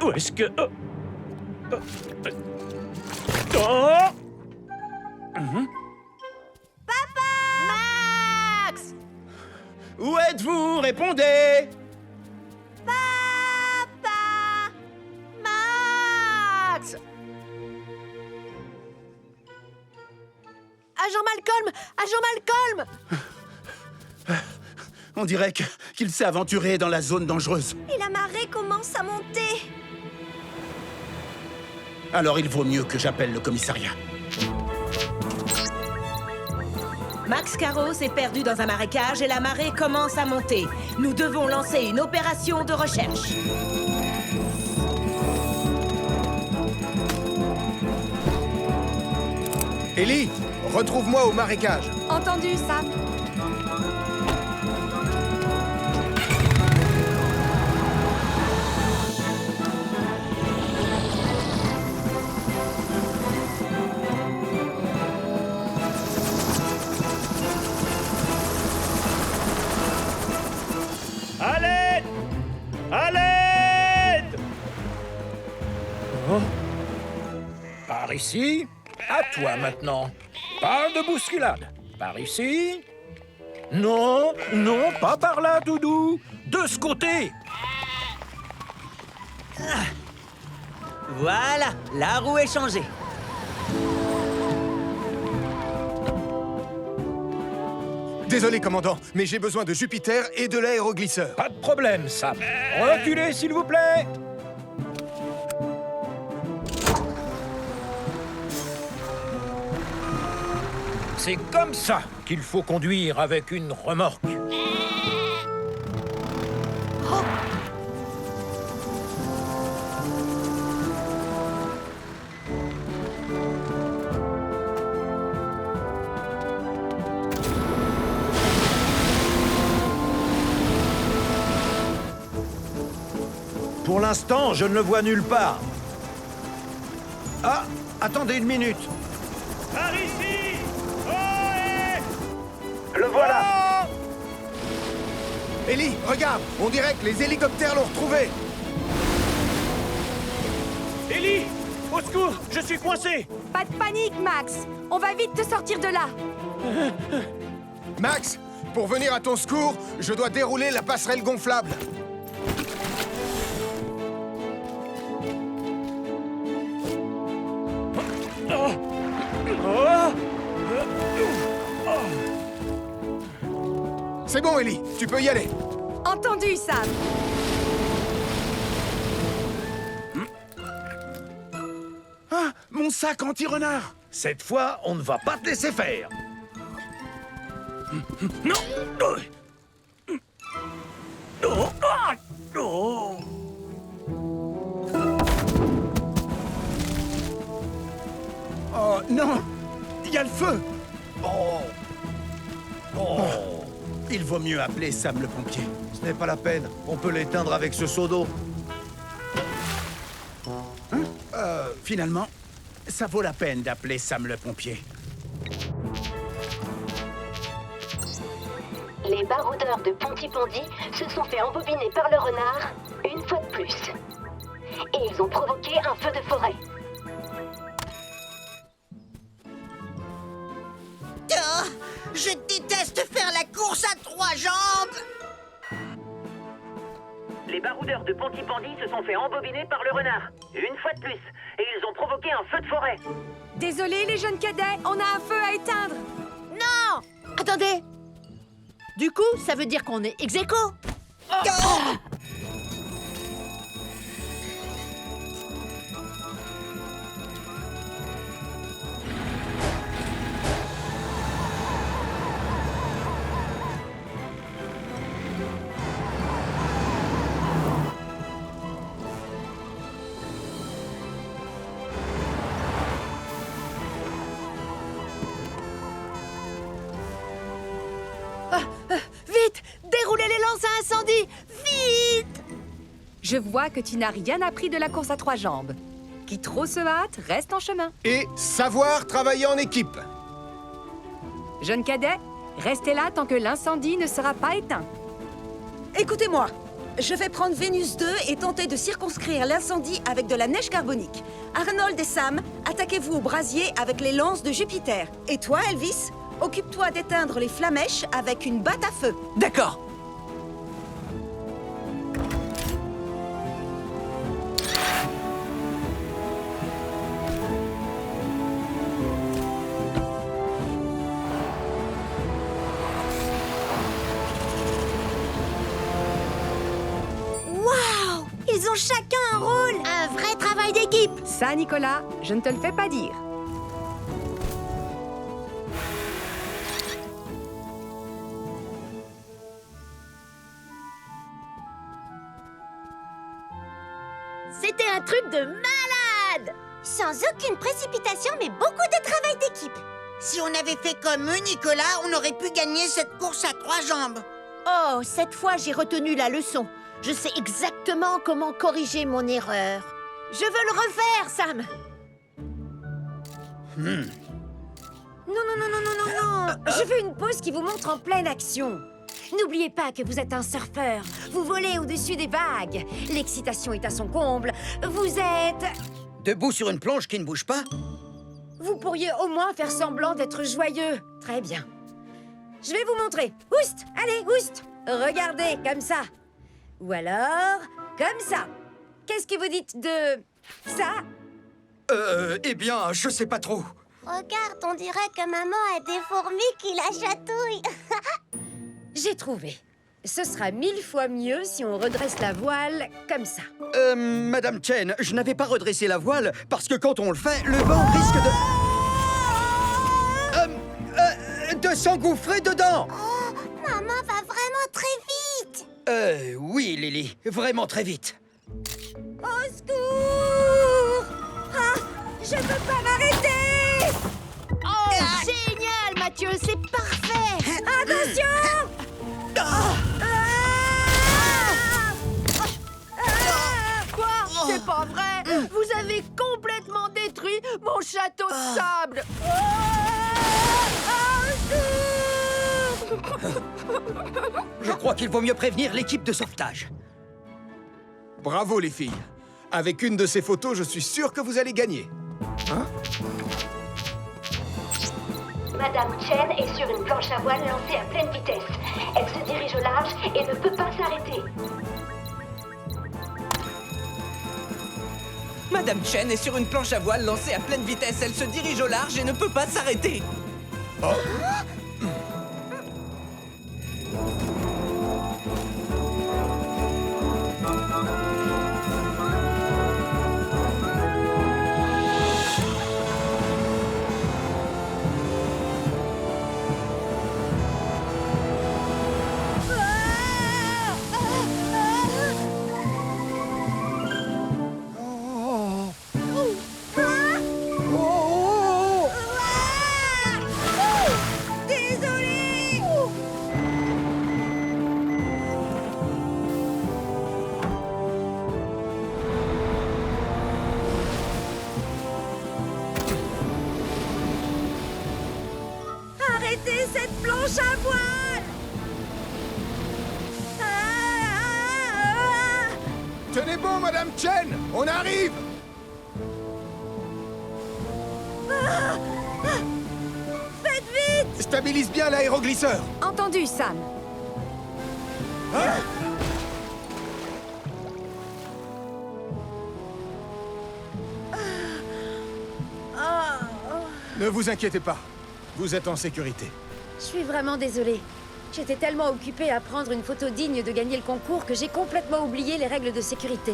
Où est-ce que... Oh! Max! Où êtes-vous? Répondez! Papa! Max! Agent Malcolm! Agent Malcolm! On dirait qu'il s'est aventuré dans la zone dangereuse. Et la marée commence à monter. Alors il vaut mieux que j'appelle le commissariat. Max Carros est perdu dans un marécage et la marée commence à monter. Nous devons lancer une opération de recherche. Ellie, retrouve-moi au marécage. Entendu, Sam. À l'aide! À l'aide! Par ici. À toi maintenant. Pas de bousculade. Par ici. Non, non, pas par là, Doudou. De ce côté. Voilà, la roue est changée. Désolé, commandant, mais j'ai besoin de Jupiter et de l'aéroglisseur. Pas de problème, Sam. Reculez, s'il vous plaît. C'est comme ça qu'il faut conduire avec une remorque. Pour l'instant, je ne le vois nulle part. Ah, attendez une minute. Par ici! Oh! Le voilà. Ellie, regarde, on dirait que les hélicoptères l'ont retrouvé. Ellie! Au secours! Je suis coincé! Pas de panique, Max. On va vite te sortir de là. Max, pour venir à ton secours, je dois dérouler la passerelle gonflable. C'est bon, Ellie, tu peux y aller. Entendu, Sam. Ah, mon sac anti-renard! Cette fois, on ne va pas te laisser faire. Non! Oh! Ah! Oh! Oh non! Il y a le feu! Il vaut mieux appeler Sam le pompier. Ce n'est pas la peine. On peut l'éteindre avec ce seau d'eau. Finalement, ça vaut la peine d'appeler Sam le pompier. Les baroudeurs de Pontypandy se sont fait embobiner par le renard une fois de plus. Et ils ont provoqué un feu de forêt. Oh, je déteste faire la course à 3 jambes. Les baroudeurs de Pontypandy se sont fait embobiner par le renard. Une fois de plus. Et ils ont provoqué un feu de forêt. Désolé, les jeunes cadets, on a un feu à éteindre. Non! Attendez. Du coup, ça veut dire qu'on est ex-aequo. Oh! Vite! Déroulez les lances à incendie! Vite! Je vois que tu n'as rien appris de la course à 3 jambes. Qui trop se hâte, reste en chemin. Et savoir travailler en équipe. Jeunes cadets, restez là tant que l'incendie ne sera pas éteint. Écoutez-moi. Je vais prendre Vénus 2 et tenter de circonscrire l'incendie avec de la neige carbonique. Arnold et Sam, attaquez-vous au brasier avec les lances de Jupiter. Et toi, Elvis, occupe-toi d'éteindre les flamèches avec une batte à feu. D'accord. Waouh! Ils ont chacun un rôle! Un vrai travail d'équipe! Ça, Nicolas, je ne te le fais pas dire. C'était un truc de malade! Sans aucune précipitation, mais beaucoup de travail d'équipe. Si on avait fait comme eux, Nicolas, on aurait pu gagner cette course à 3 jambes. Oh, cette fois, j'ai retenu la leçon. Je sais exactement comment corriger mon erreur. Je veux le refaire, Sam. Non, je veux une pause qui vous montre en pleine action. N'oubliez pas que vous êtes un surfeur. Vous volez au-dessus des vagues. L'excitation est à son comble. Vous êtes... Debout sur une planche qui ne bouge pas? Vous pourriez au moins faire semblant d'être joyeux. Très bien. Je vais vous montrer. Oust! Allez, oust! Regardez, comme ça. Ou alors, comme ça. Qu'est-ce que vous dites de... ça? Eh bien, je sais pas trop. Regarde, on dirait que maman a des fourmis qui la chatouillent. J'ai trouvé. Ce sera 1000 fois mieux si on redresse la voile comme ça. Madame Chen, je n'avais pas redressé la voile parce que quand on le fait, le vent risque de s'engouffrer dedans. Oh, maman va vraiment très vite. Oui, Lily, vraiment très vite. Au secours! Ah, je peux pas m'arrêter! Oh, génial, Mathieu, c'est parfait. Attention! Quoi? C'est pas vrai. Vous avez complètement détruit mon château de sable. Je crois qu'il vaut mieux prévenir l'équipe de sauvetage. Bravo, les filles. Avec une de ces photos, je suis sûr que vous allez gagner. Hein? Madame Chen est sur une planche à voile lancée à pleine vitesse. Elle se dirige au large et ne peut pas s'arrêter. Madame Chen est sur une planche à voile lancée à pleine vitesse. Elle se dirige au large et ne peut pas s'arrêter. Arrêtez cette planche à voile! Tenez bon, Madame Chen, on arrive. Faites vite! Stabilise bien l'aéroglisseur. Entendu, Sam. Ne vous inquiétez pas, vous êtes en sécurité. Je suis vraiment désolée. J'étais tellement occupée à prendre une photo digne de gagner le concours que j'ai complètement oublié les règles de sécurité.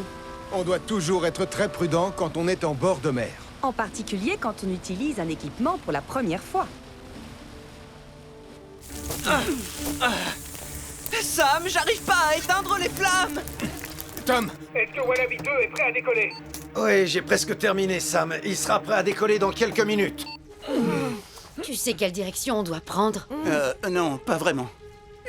On doit toujours être très prudent quand on est en bord de mer. En particulier quand on utilise un équipement pour la première fois. Sam, j'arrive pas à éteindre les flammes. Tom! Est-ce que Wallaby 2 est prêt à décoller? Oui, j'ai presque terminé, Sam. Il sera prêt à décoller dans quelques minutes. Tu sais quelle direction on doit prendre? Non, pas vraiment.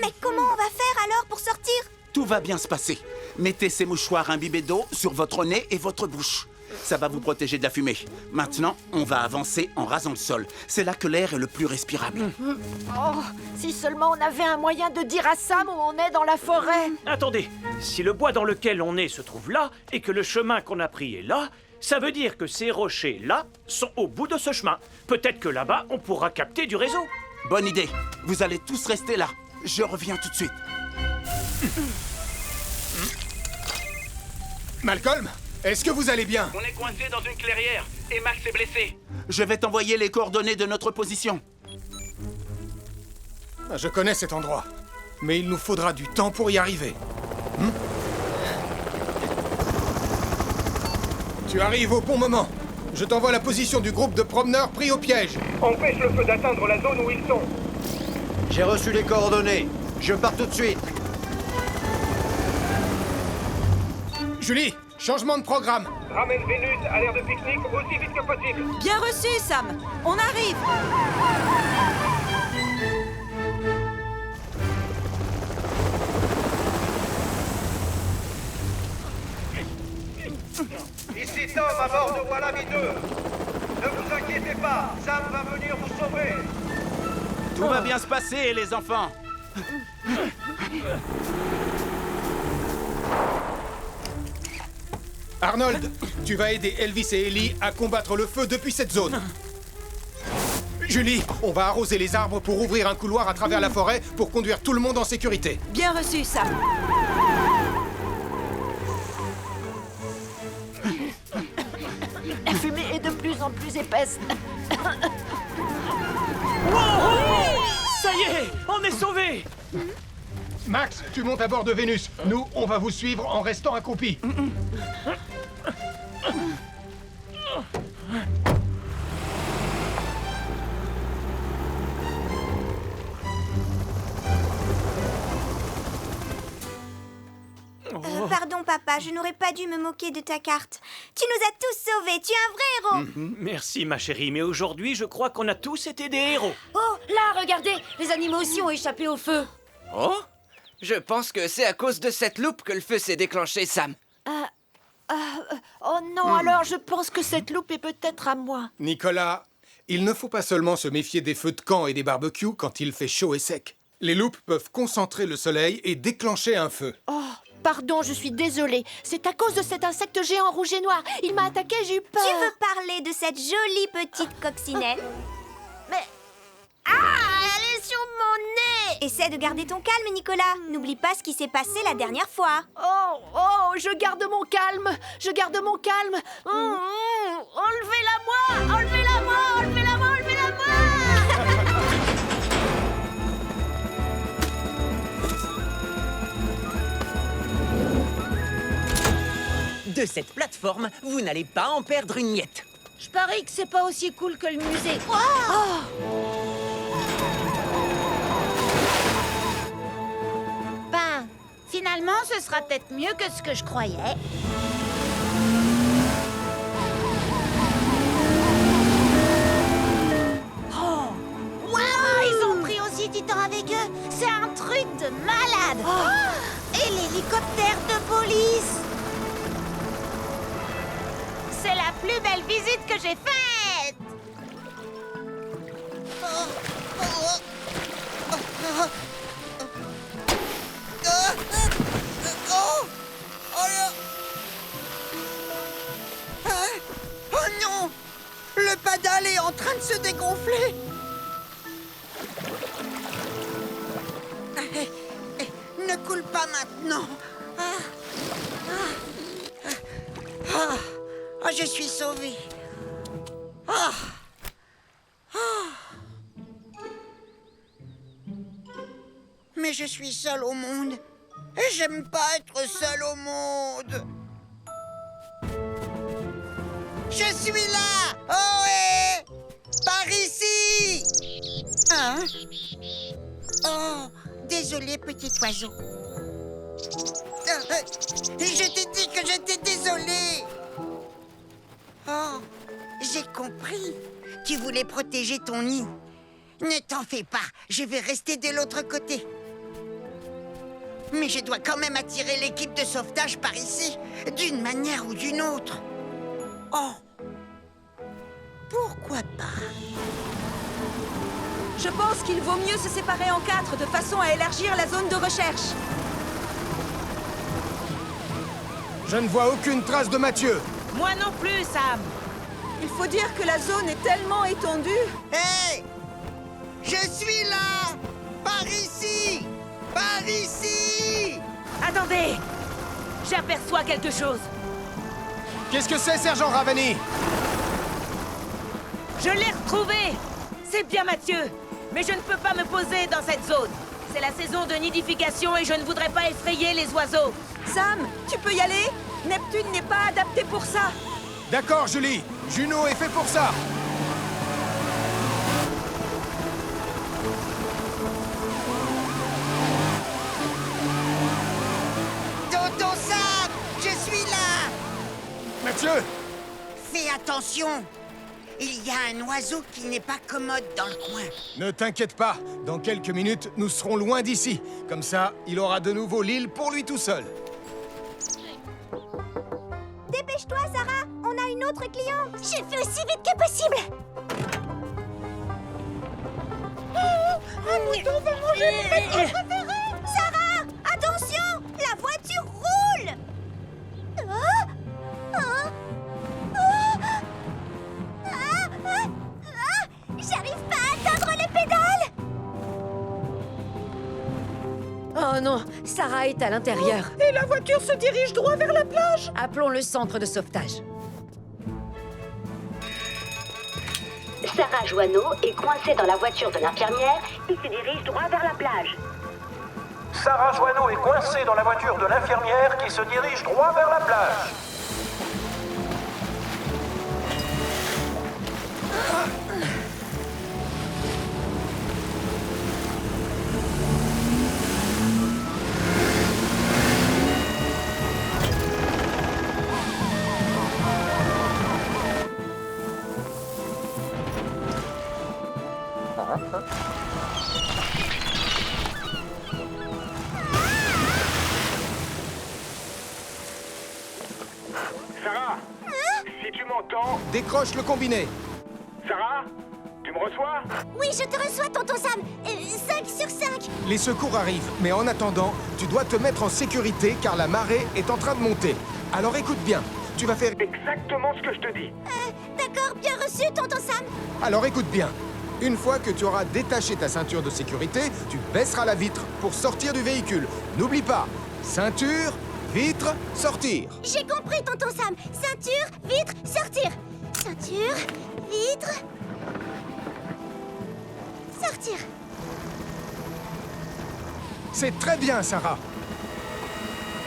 Mais comment on va faire alors pour sortir? Tout va bien se passer. Mettez ces mouchoirs imbibés d'eau sur votre nez et votre bouche. Ça va vous protéger de la fumée. Maintenant, on va avancer en rasant le sol. C'est là que l'air est le plus respirable. Oh, si seulement on avait un moyen de dire à Sam où on est dans la forêt. Attendez, si le bois dans lequel on est se trouve là, et que le chemin qu'on a pris est là, ça veut dire que ces rochers-là sont au bout de ce chemin. Peut-être que là-bas, on pourra capter du réseau. Bonne idée. Vous allez tous rester là. Je reviens tout de suite. Malcolm, est-ce que vous allez bien? On est coincé dans une clairière, et Max est blessé. Je vais t'envoyer les coordonnées de notre position. Je connais cet endroit, mais il nous faudra du temps pour y arriver. Tu arrives au bon moment. Je t'envoie la position du groupe de promeneurs pris au piège. Empêche le feu d'atteindre la zone où ils sont. J'ai reçu les coordonnées. Je pars tout de suite. Julie, changement de programme. Ramène Vénus à l'aire de pique-nique aussi vite que possible. Bien reçu, Sam. On arrive. Ici Tom à bord de Wallaby 2. Ne vous inquiétez pas, Sam va venir vous sauver. Tout va bien se passer, les enfants. Arnold, tu vas aider Elvis et Ellie à combattre le feu depuis cette zone. Julie, on va arroser les arbres pour ouvrir un couloir à travers la forêt pour conduire tout le monde en sécurité. Bien reçu, Sam. La fumée est de plus en plus épaisse. Ça y est, on est sauvés. Max, tu montes à bord de Vénus. Nous, on va vous suivre en restant accroupis. Pardon, papa, je n'aurais pas dû me moquer de ta carte. Tu nous as tous sauvés, tu es un vrai héros. Merci, ma chérie, mais aujourd'hui, je crois qu'on a tous été des héros. Oh, là, regardez, les animaux aussi ont échappé au feu. Oh? Je pense que c'est à cause de cette loupe que le feu s'est déclenché, Sam. Oh non, alors je pense que cette loupe est peut-être à moi. Nicolas, il ne faut pas seulement se méfier des feux de camp et des barbecues quand il fait chaud et sec. Les loupes peuvent concentrer le soleil et déclencher un feu. Oh, pardon, je suis désolée. C'est à cause de cet insecte géant rouge et noir. Il m'a attaqué, j'ai eu peur. Tu veux parler de cette jolie petite coccinelle? Mais... Ah, elle est sur mon nez! Essaie de garder ton calme, Nicolas. N'oublie pas ce qui s'est passé la dernière fois. Oh, je garde mon calme. Je garde mon calme. Enlevez-la-moi! Enlevez-la-moi! Enlevez-la-moi! Enlevez-la-moi! De cette plateforme, vous n'allez pas en perdre une miette. Je parie que c'est pas aussi cool que le musée. Ben, finalement, ce sera peut-être mieux que ce que je croyais. Waouh, ils ont pris aussi du temps avec eux. C'est un truc de malade. Et l'hélicoptère de police. C'est la plus belle visite que j'ai faite. Oh non! Le padal est en train de se dégonfler! Ne coule pas maintenant! Je suis sauvée! Mais je suis seule au monde! Et j'aime pas être seule au monde! Je suis là! Ohé! Par ici! Hein? Oh, désolé, petit oiseau. Je t'ai dit que j'étais désolé. Oh, j'ai compris. Tu voulais protéger ton nid. Ne t'en fais pas, je vais rester de l'autre côté. Mais je dois quand même attirer l'équipe de sauvetage par ici, d'une manière ou d'une autre. Oh! Pourquoi pas? Je pense qu'il vaut mieux se séparer en 4 de façon à élargir la zone de recherche. Je ne vois aucune trace de Mathieu. Moi non plus, Sam. Il faut dire que la zone est tellement étendue. Hé! Je suis là! Par ici! Par ici! Attendez! J'aperçois quelque chose. Qu'est-ce que c'est, Sergent Ravani? Je l'ai retrouvé! C'est bien Mathieu! Mais je ne peux pas me poser dans cette zone. C'est la saison de nidification et je ne voudrais pas effrayer les oiseaux. Sam, tu peux y aller? Neptune n'est pas adapté pour ça. D'accord, Julie. Juno est fait pour ça. Tonton Sam! Je suis là! Mathieu! Fais attention! Il y a un oiseau qui n'est pas commode dans le coin. Ne t'inquiète pas. Dans quelques minutes, nous serons loin d'ici. Comme ça, il aura de nouveau l'île pour lui tout seul. Dépêche-toi, Sarah! On a une autre cliente! Je fais aussi vite que possible! Un mouton va manger mon maître préféré! Sarah! Attention! La voiture roule! J'arrive pas à atteindre les pédales! Oh non, Sarah est à l'intérieur. Et la voiture se dirige droit vers la plage. Appelons le centre de sauvetage. Sarah Joanneau est coincée dans la voiture de l'infirmière et se dirige droit vers la plage. Sarah Joanneau est coincée dans la voiture de l'infirmière qui se dirige droit vers la plage. Sarah, si tu m'entends... Décroche le combiné. Sarah, tu me reçois? Oui, je te reçois, tonton Sam! 5 sur 5! Les secours arrivent, mais en attendant, tu dois te mettre en sécurité car la marée est en train de monter. Alors écoute bien, tu vas faire... Exactement ce que je te dis. D'accord, bien reçu, tonton Sam! Alors écoute bien. Une fois que tu auras détaché ta ceinture de sécurité, tu baisseras la vitre pour sortir du véhicule. N'oublie pas, ceinture, vitre, sortir. J'ai compris, tonton Sam! Ceinture, vitre, sortir! Ceinture, vitre... sortir! C'est très bien, Sarah.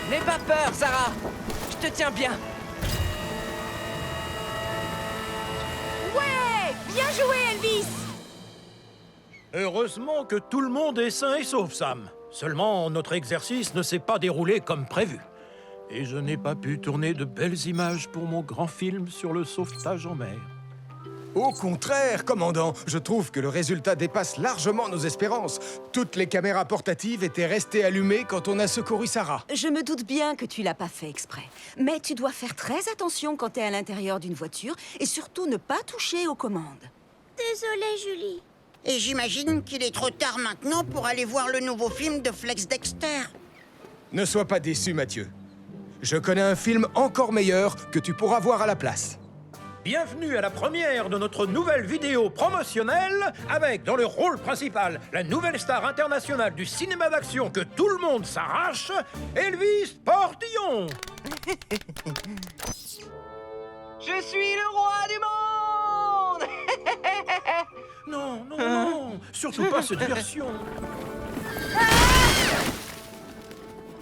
N'aie pas peur, Sarah. Je te tiens bien. Ouais! Bien joué, Elvis! Heureusement que tout le monde est sain et sauf, Sam. Seulement, notre exercice ne s'est pas déroulé comme prévu. Et je n'ai pas pu tourner de belles images pour mon grand film sur le sauvetage en mer. Au contraire, commandant, je trouve que le résultat dépasse largement nos espérances. Toutes les caméras portatives étaient restées allumées quand on a secouru Sarah. Je me doute bien que tu l'as pas fait exprès. Mais tu dois faire très attention quand t'es à l'intérieur d'une voiture et surtout ne pas toucher aux commandes. Désolée, Julie. Et j'imagine qu'il est trop tard maintenant pour aller voir le nouveau film de Flex Dexter. Ne sois pas déçu, Mathieu. Je connais un film encore meilleur que tu pourras voir à la place. Bienvenue à la première de notre nouvelle vidéo promotionnelle avec, dans le rôle principal, la nouvelle star internationale du cinéma d'action que tout le monde s'arrache, Elvis Portillon. Je suis le roi du monde. Non, non, non, surtout pas cette version.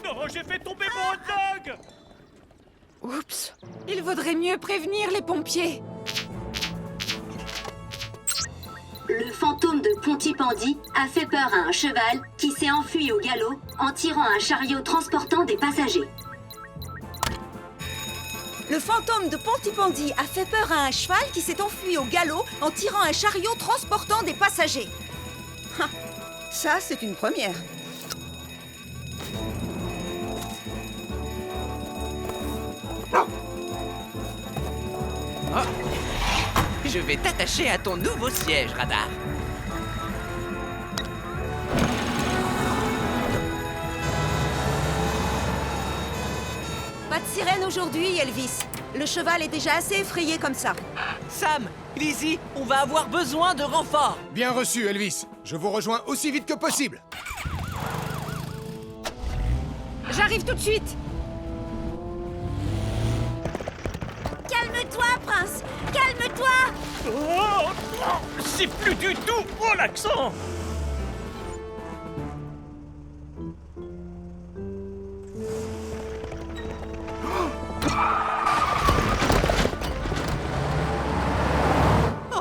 Non, j'ai fait tomber mon hot dog! Oups! Il vaudrait mieux prévenir les pompiers. Le fantôme de Pontypandy a fait peur à un cheval qui s'est enfui au galop en tirant un chariot transportant des passagers. Le fantôme de Pontypandy a fait peur à un cheval qui s'est enfui au galop en tirant un chariot transportant des passagers. Ha, ça, c'est une première. Je vais t'attacher à ton nouveau siège, Radar. Pas de sirène aujourd'hui, Elvis. Le cheval est déjà assez effrayé comme ça. Sam, Lizzie, on va avoir besoin de renforts. Bien reçu, Elvis. Je vous rejoins aussi vite que possible. J'arrive tout de suite. Calme-toi, prince. Calme-toi. Oh, c'est plus du tout mon accent.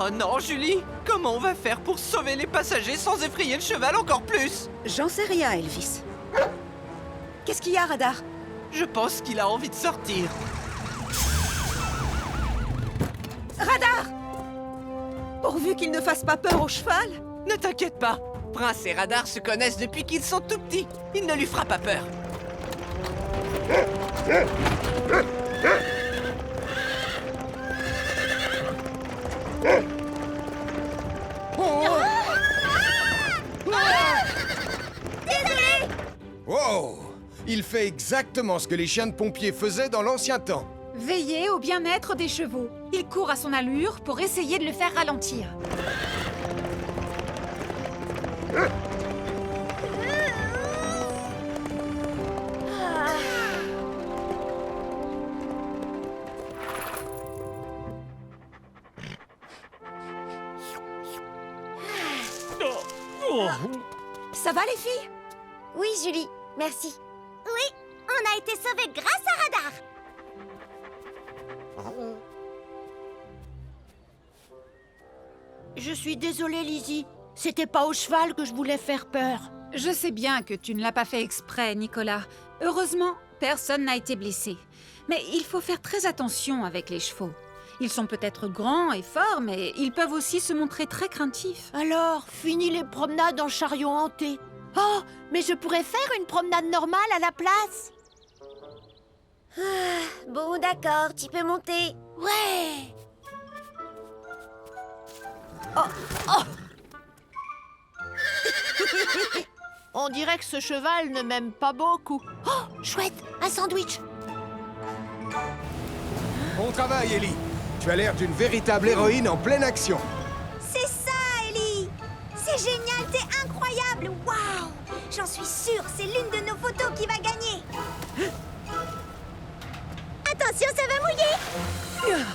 Oh non, Julie! Comment on va faire pour sauver les passagers sans effrayer le cheval encore plus? J'en sais rien, Elvis. Qu'est-ce qu'il y a, Radar? Je pense qu'il a envie de sortir. Radar! Pourvu qu'il ne fasse pas peur au cheval. Ne t'inquiète pas. Prince et Radar se connaissent depuis qu'ils sont tout petits. Il ne lui fera pas peur. Désolé. Wow! Il fait exactement ce que les chiens de pompiers faisaient dans l'ancien temps. Veiller au bien-être des chevaux. Il court à son allure pour essayer de le faire ralentir. Ça va, les filles? Oui, Julie, merci. Oui, on a été sauvés grâce à Radar. Je suis désolée, Lizzie. C'était pas au cheval que je voulais faire peur. Je sais bien que tu ne l'as pas fait exprès, Nicolas. Heureusement, personne n'a été blessé. Mais il faut faire très attention avec les chevaux. Ils sont peut-être grands et forts, mais ils peuvent aussi se montrer très craintifs. Alors, fini les promenades en chariot hanté. Oh, mais je pourrais faire une promenade normale à la place. Bon, d'accord, tu peux monter. Ouais. Oh. On dirait que ce cheval ne m'aime pas beaucoup. Oh, chouette, un sandwich. Bon travail, Ellie. Tu as l'air d'une véritable héroïne en pleine action. C'est ça, Ellie. C'est génial, t'es incroyable. Waouh. J'en suis sûre, c'est l'une de nos photos qui va gagner. Attention, ça va mouiller.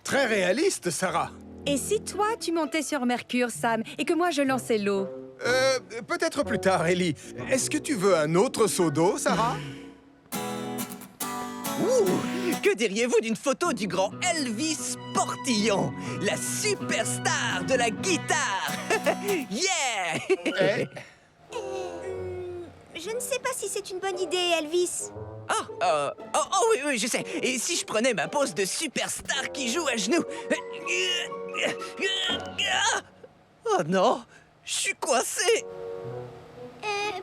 Très réaliste, Sarah. Et si toi, tu montais sur Mercure, Sam, et que moi, je lançais l'eau? Peut-être plus tard, Ellie. Est-ce que tu veux un autre seau d'eau, Sarah? Que diriez-vous d'une photo du grand Elvis Portillon, la superstar de la guitare? Yeah! Je ne sais pas si c'est une bonne idée, Elvis. Oui, je sais. Et si je prenais ma pose de superstar qui joue à genoux? Oh non, je suis coincé.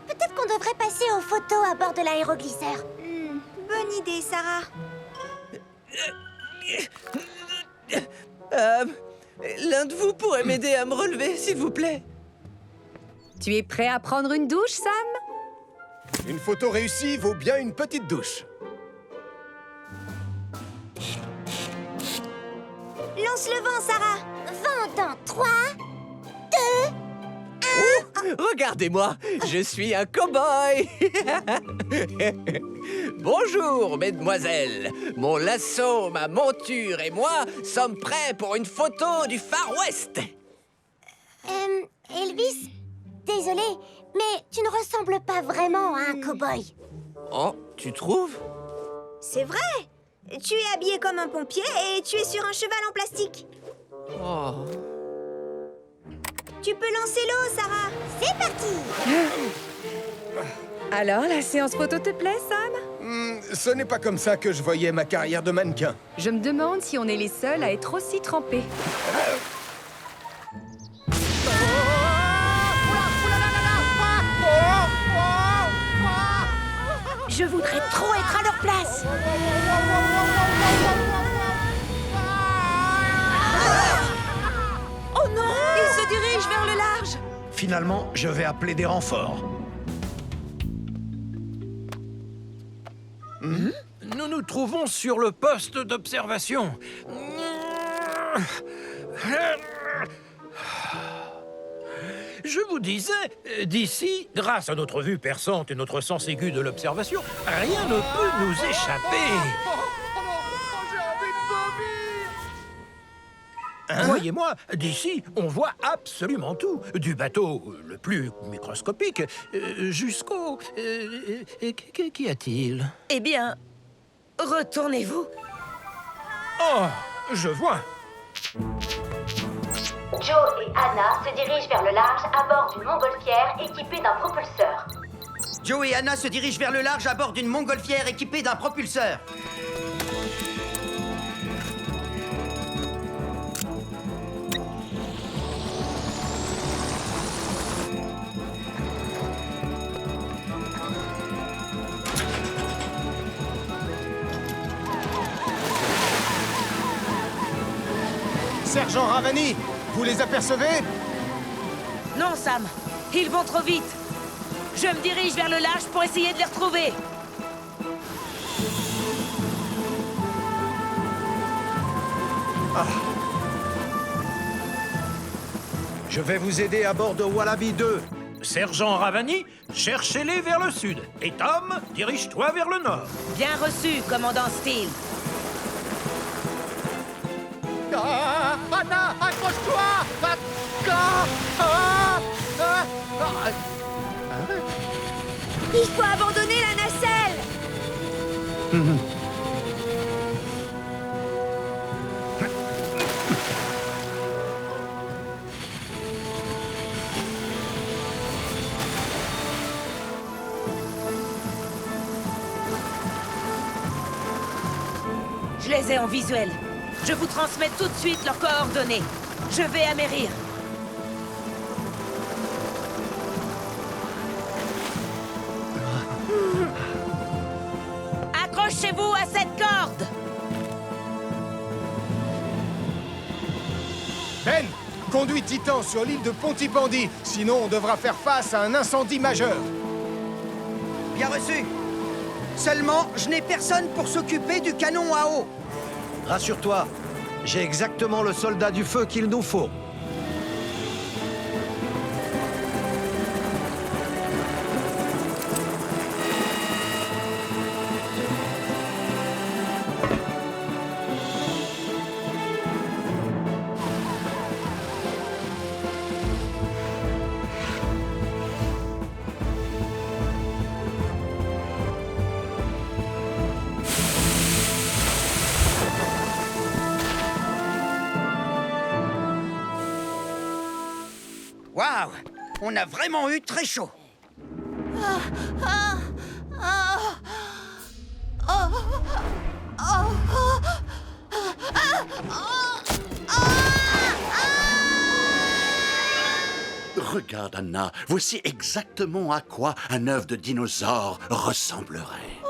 Peut-être qu'on devrait passer aux photos à bord de l'aéroglisseur. Bonne idée, Sarah. L'un de vous pourrait m'aider à me relever, s'il vous plaît? Tu es prêt à prendre une douche, Sam? Une photo réussie vaut bien une petite douche. Lance le vent, Sarah. Vent dans 3, 2, 1. Regardez-moi, je suis un cow-boy. Bonjour, mesdemoiselles. Mon lasso, ma monture et moi sommes prêts pour une photo du Far West. Elvis, désolé, mais tu ne ressembles pas vraiment à un cow-boy. Oh, tu trouves? C'est vrai. Tu es habillé comme un pompier et tu es sur un cheval en plastique. Oh. Tu peux lancer l'eau, Sarah. C'est parti. Alors, la séance photo te plaît, Sam? Ce n'est pas comme ça que je voyais ma carrière de mannequin. Je me demande si on est les seuls à être aussi trempés. Je voudrais trop être à leur place. Finalement, je vais appeler des renforts. Nous nous trouvons sur le poste d'observation. Je vous disais, d'ici, grâce à notre vue perçante et notre sens aigu de l'observation, rien ne peut nous échapper. Croyez-moi, d'ici, on voit absolument tout. Du bateau le plus microscopique jusqu'au... Qu'y a-t-il? Eh bien, retournez-vous. Oh, je vois. Joe et Anna se dirigent vers le large à bord d'une montgolfière équipée d'un propulseur. Joe et Anna se dirigent vers le large à bord d'une montgolfière équipée d'un propulseur. Sergent Ravani, vous les apercevez? Non, Sam. Ils vont trop vite. Je me dirige vers le large pour essayer de les retrouver. Je vais vous aider à bord de Wallaby 2. Sergent Ravani, cherchez-les vers le sud. Et Tom, dirige-toi vers le nord. Bien reçu, commandant Steele. Anna, accroche-toi! Il faut abandonner la nacelle! Je les ai en visuel. Je vous transmets tout de suite leurs coordonnées. Je vais amérir. Accrochez-vous à cette corde! Ben, conduis Titan sur l'île de Pontypandy, sinon on devra faire face à un incendie majeur. Bien reçu. Seulement, je n'ai personne pour s'occuper du canon à eau. Rassure-toi, j'ai exactement le soldat du feu qu'il nous faut. Waouh! On a vraiment eu très chaud. Regarde, Anna, voici exactement à quoi un œuf de dinosaure ressemblerait.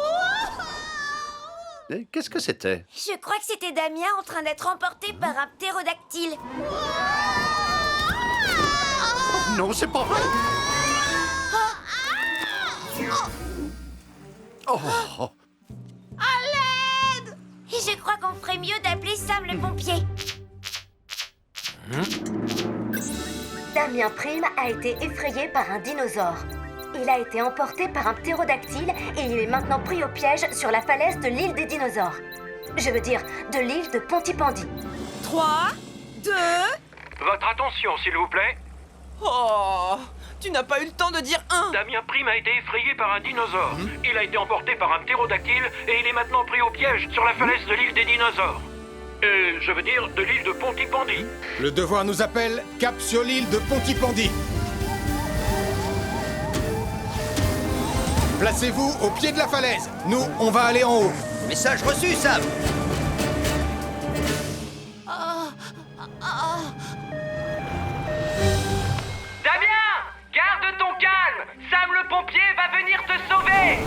Qu'est-ce que c'était? Je crois que c'était Damien en train d'être emporté par un ptérodactyle. Non, c'est pas vrai. Oh. À l'aide! Et je crois qu'on ferait mieux d'appeler Sam le pompier. Damien Prime a été effrayé par un dinosaure. Il a été emporté par un ptérodactyle et il est maintenant pris au piège sur la falaise de l'île des dinosaures. Je veux dire, de l'île de Pontypandy. 3, 2... Votre attention, s'il vous plaît. Oh, tu n'as pas eu le temps de dire un. Damien Prime a été effrayé par un dinosaure. Il a été emporté par un ptérodactyle et il est maintenant pris au piège sur la falaise de l'île des dinosaures. Je veux dire de l'île de Pontypandy. Le devoir nous appelle, cap sur l'île de Pontypandy. Placez-vous au pied de la falaise. Nous, on va aller en haut. Message reçu, Sam. Damien, garde ton calme. Sam le pompier va venir te sauver.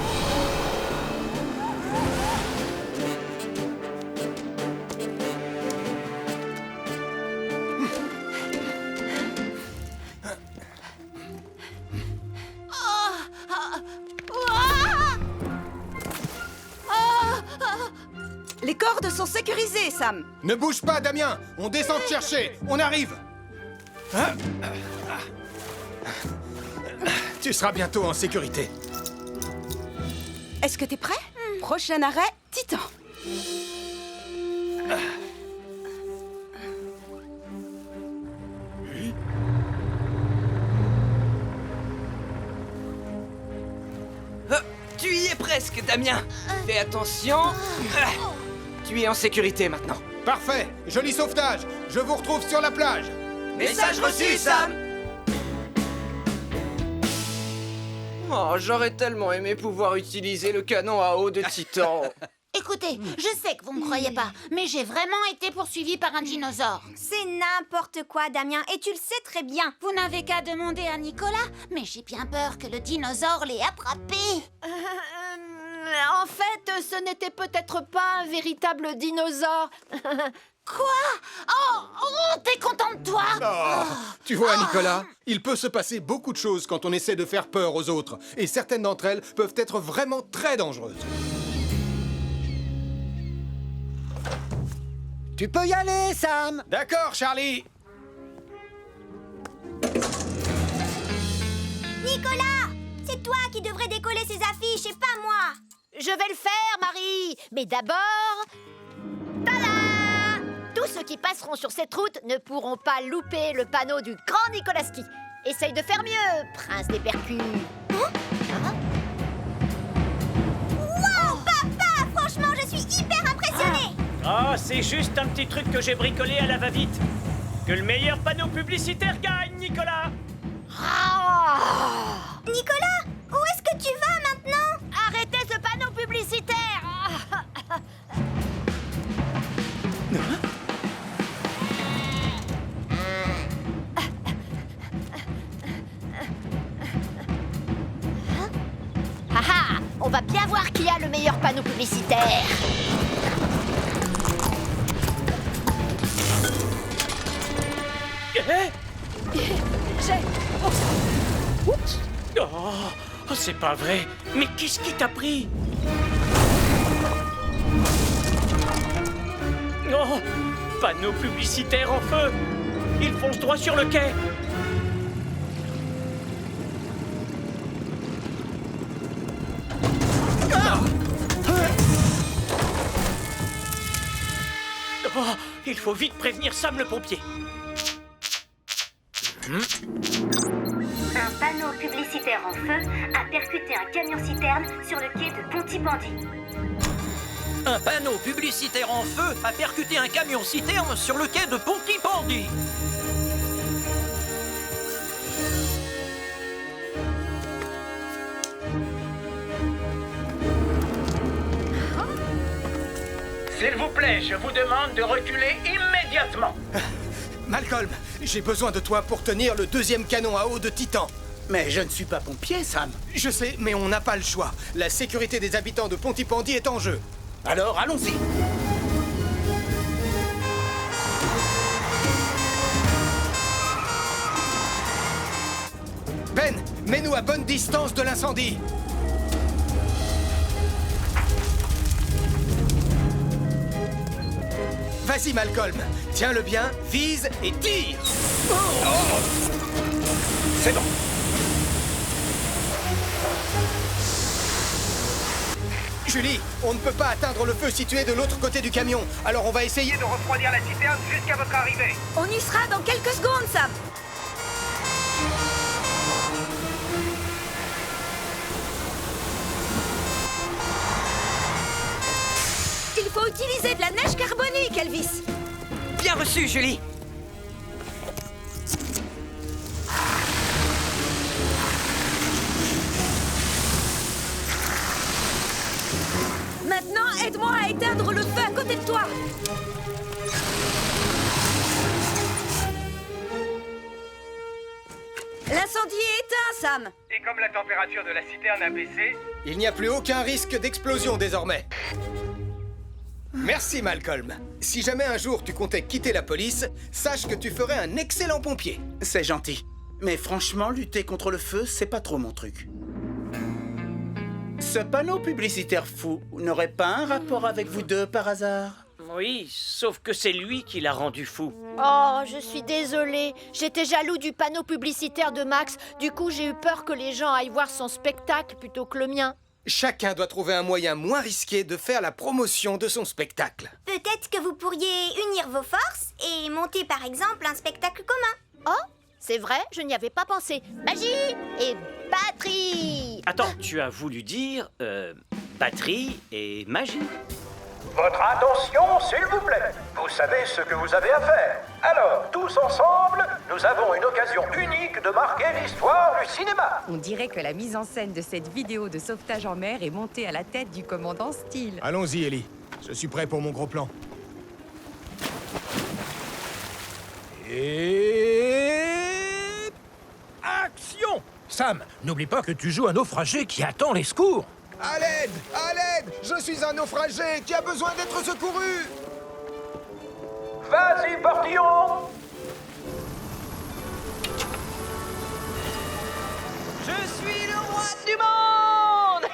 sont sécurisés, Sam. Ne bouge pas, Damien. On descend te chercher. On arrive. Hein? Tu seras bientôt en sécurité. Est-ce que t'es prêt? Prochain arrêt, Titan. Tu y es presque, Damien. Fais attention. Tu es en sécurité maintenant. Parfait. Joli sauvetage. Je vous retrouve sur la plage. Message reçu, Sam. Oh, j'aurais tellement aimé pouvoir utiliser le canon à eau de Titan. Écoutez, je sais que vous me croyez pas, mais j'ai vraiment été poursuivi par un dinosaure. C'est n'importe quoi, Damien, et tu le sais très bien. Vous n'avez qu'à demander à Nicolas, mais j'ai bien peur que le dinosaure l'ait attrapé. En fait, ce n'était peut-être pas un véritable dinosaure. Quoi? Oh, t'es content de toi? Tu vois, Nicolas, il peut se passer beaucoup de choses quand on essaie de faire peur aux autres. Et certaines d'entre elles peuvent être vraiment très dangereuses. Tu peux y aller, Sam. D'accord, Charlie. Nicolas, c'est toi qui devrais décoller ces affiches et pas moi. Je vais le faire, Marie. Mais d'abord... Tada! Tous ceux qui passeront sur cette route ne pourront pas louper le panneau du grand Nicolaski. Essaye de faire mieux, prince des percus. Wow, papa! Franchement, je suis hyper impressionnée. Oh, c'est juste un petit truc que j'ai bricolé à la va-vite. Que le meilleur panneau publicitaire gagne, Nicolas. Nicolas, où est-ce que tu vas maintenant? Arrêtez ce panneau publicitaire. On va bien voir qui a le meilleur panneau publicitaire. Oh, c'est pas vrai. Mais qu'est-ce qui t'a pris? Oh, panneau publicitaire en feu. Il fonce droit sur le quai. Oh, il faut vite prévenir Sam le pompier. Un panneau publicitaire en feu a percuté un camion-citerne sur le quai de Pontypandy. Un panneau publicitaire en feu a percuté un camion-citerne sur le quai de Pontypandy. S'il vous plaît, je vous demande de reculer immédiatement. Malcolm, j'ai besoin de toi pour tenir le deuxième canon à eau de Titan. Mais je ne suis pas pompier, Sam. Je sais, mais on n'a pas le choix. La sécurité des habitants de Pontypandy est en jeu. Alors, allons-y. Ben, mets-nous à bonne distance de l'incendie. Vas-y, Malcolm. Tiens-le bien, vise et tire. C'est bon. Julie, on ne peut pas atteindre le feu situé de l'autre côté du camion. Alors on va essayer De refroidir la citerne jusqu'à votre arrivée. On y sera dans quelques secondes, Sam. Il faut utiliser de la neige carbonique, Elvis. Bien reçu, Julie. Maintenant, aide-moi à éteindre le feu à côté de toi. L'incendie est éteint, Sam. Et comme la température de la citerne a baissé, Il n'y a plus aucun risque d'explosion désormais. Merci, Malcolm. Si jamais un jour tu comptais quitter la police, sache que tu ferais un excellent pompier. C'est gentil. Mais franchement, lutter contre le feu, c'est pas trop mon truc. Ce panneau publicitaire fou n'aurait pas un rapport avec vous deux par hasard? Oui, sauf que c'est lui qui l'a rendu fou. Oh, je suis désolée. J'étais jaloux du panneau publicitaire de Max. Du coup, j'ai eu peur que les gens aillent voir son spectacle plutôt que le mien. Chacun doit trouver un moyen moins risqué de faire la promotion de son spectacle. Peut-être que vous pourriez unir vos forces et monter par exemple un spectacle commun. Oh, c'est vrai, je n'y avais pas pensé. Magie et batterie. Attends, tu as voulu dire batterie et magie? Votre attention, s'il vous plaît. Vous savez ce que vous avez à faire. Alors, tous ensemble, nous avons une occasion unique de marquer l'histoire du cinéma. On dirait que la mise en scène de cette vidéo de sauvetage en mer est montée à la tête du commandant Steele. Allons-y, Ellie. Je suis prêt pour mon gros plan. Et... action! Sam, n'oublie pas que tu joues un naufragé qui attend les secours. À l'aide! À l'aide! Je suis un naufragé qui a besoin d'être secouru! Vas-y, Portillon! Je suis le roi du monde.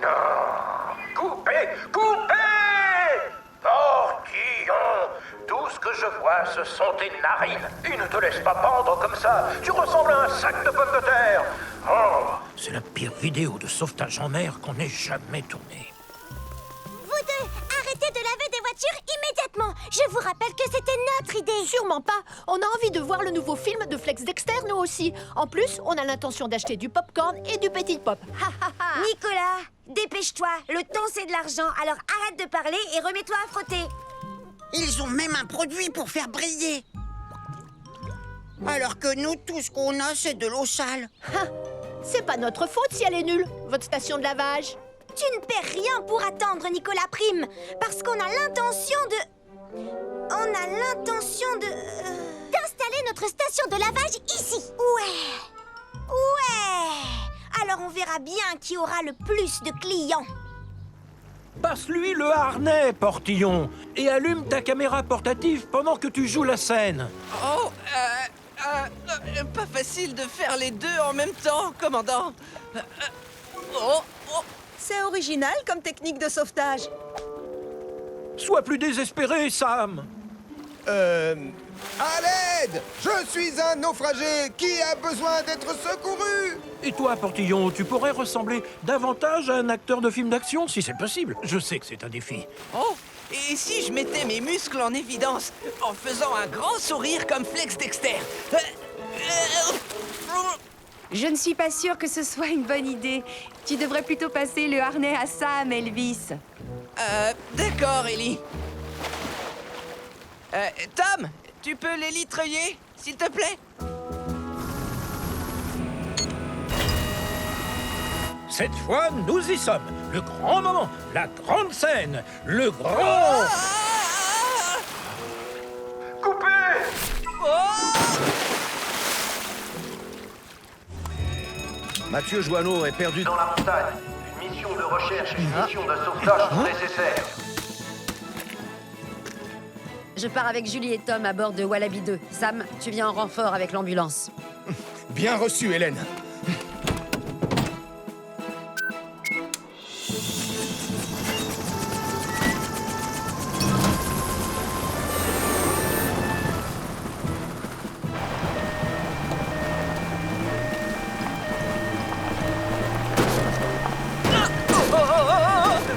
Non! Coupez! Coupez! Portillon! Tout ce que je vois, ce sont tes narines. Ils ne te laissent pas pendre comme ça. Tu ressembles à un sac de pommes de terre. Oh! C'est la pire vidéo de sauvetage en mer qu'on ait jamais tournée. Vous deux, arrêtez de laver des voitures immédiatement. Je vous rappelle que c'était notre idée. Sûrement pas. On a envie de voir le nouveau film de Flex Dexter, nous aussi. En plus, on a l'intention d'acheter du popcorn et du petit pop. Nicolas, dépêche-toi. Le temps, c'est de l'argent. Alors arrête de parler et remets-toi à frotter. Ils ont même un produit pour faire briller. Alors que nous, tout ce qu'on a, c'est de l'eau sale. C'est pas notre faute si elle est nulle, votre station de lavage. Tu ne perds rien pour attendre, Nicolas Prime. Parce qu'on a l'intention de... d'installer notre station de lavage ici. Ouais. Alors on verra bien qui aura le plus de clients. Passe-lui le harnais, Portillon, et allume ta caméra portative pendant que tu joues la scène. Oh, pas facile de faire les deux en même temps, commandant. C'est original comme technique de sauvetage. Sois plus désespéré, Sam. À l'aide! Je suis un naufragé qui a besoin d'être secouru! Et toi, Portillon, tu pourrais ressembler davantage à un acteur de film d'action, si c'est possible. Je sais que c'est un défi. Oh, et si je mettais mes muscles en évidence en faisant un grand sourire comme Flex Dexter? Je ne suis pas sûre que ce soit une bonne idée. Tu devrais plutôt passer le harnais à Sam, Elvis. D'accord, Ellie. Tom, tu peux l'élitreiller, s'il te plaît? Cette fois, nous y sommes. Le grand moment, la grande scène, le grand... Mathieu Joanneau est perdu dans la montagne. Une mission de recherche et une mission de sauvetage sont nécessaires. Je pars avec Julie et Tom à bord de Wallaby 2. Sam, tu viens en renfort avec l'ambulance. Bien reçu, Hélène.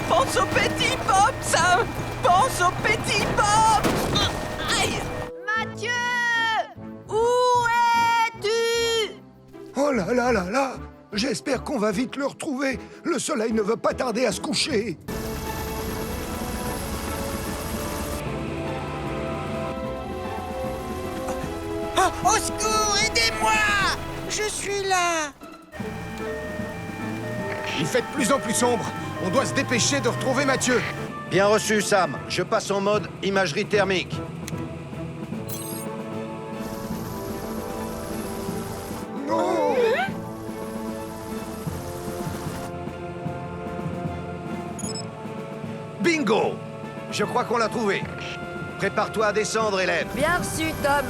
Pense au petit pop, Sam! Pense au petit pop! Aïe! Mathieu! Où es-tu? Oh là là là là! J'espère qu'on va vite le retrouver. Le soleil ne veut pas tarder à se coucher. Au secours, aidez-moi! Je suis là! Il fait de plus en plus sombre. On doit se dépêcher de retrouver Mathieu. Bien reçu, Sam. Je passe en mode imagerie thermique. Non! Bingo! Je crois qu'on l'a trouvé. Prépare-toi à descendre, Hélène. Bien reçu, Tom.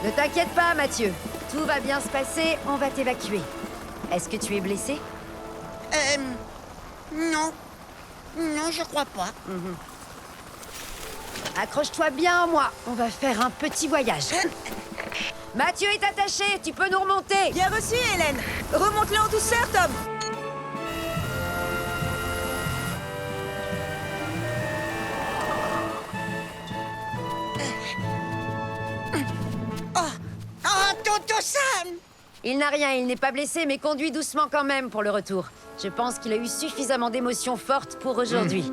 Ne t'inquiète pas, Mathieu. Tout va bien se passer, on va t'évacuer. Est-ce que tu es blessé? Non. Non, je crois pas. Accroche-toi bien à moi, on va faire un petit voyage. Mathieu est attaché, tu peux nous remonter. Bien reçu, Hélène. Remonte-le en douceur, Tom. Oh, Tonton Sam! Il n'a rien, il n'est pas blessé, mais conduit doucement quand même pour le retour. Je pense qu'il a eu suffisamment d'émotions fortes pour aujourd'hui.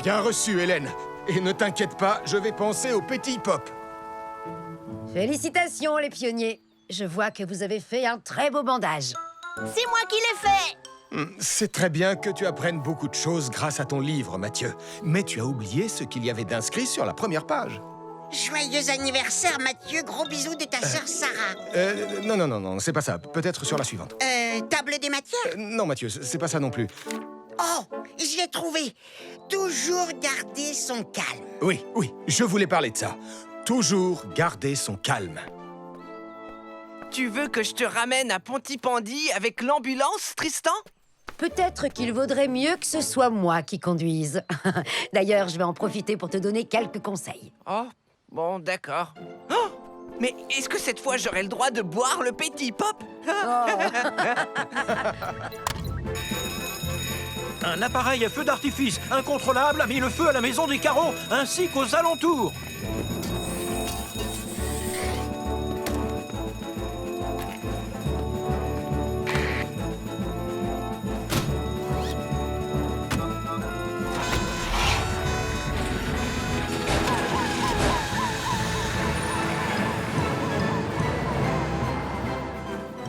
Bien reçu, Hélène. Et ne t'inquiète pas, je vais penser au petit Pop. Félicitations, les pionniers. Je vois que vous avez fait un très beau bandage. C'est moi qui l'ai fait! C'est très bien que tu apprennes beaucoup de choses grâce à ton livre, Mathieu. Mais tu as oublié ce qu'il y avait d'inscrit sur la première page. Joyeux anniversaire, Mathieu. Gros bisous de ta sœur Sarah. Non, c'est pas ça. Peut-être sur la suivante. Table des matières? Non, Mathieu, c'est pas ça non plus. Oh, j'y ai trouvé. Toujours garder son calme. Oui, je voulais parler de ça. Toujours garder son calme. Tu veux que je te ramène à Pontypandy avec l'ambulance, Tristan? Peut-être qu'il vaudrait mieux que ce soit moi qui conduise. D'ailleurs, je vais en profiter pour te donner quelques conseils. Oh, bon, d'accord. Oh, mais est-ce que cette fois, j'aurai le droit de boire le petit Pop? Un appareil à feu d'artifice incontrôlable a mis le feu à la maison des carreaux, ainsi qu'aux alentours.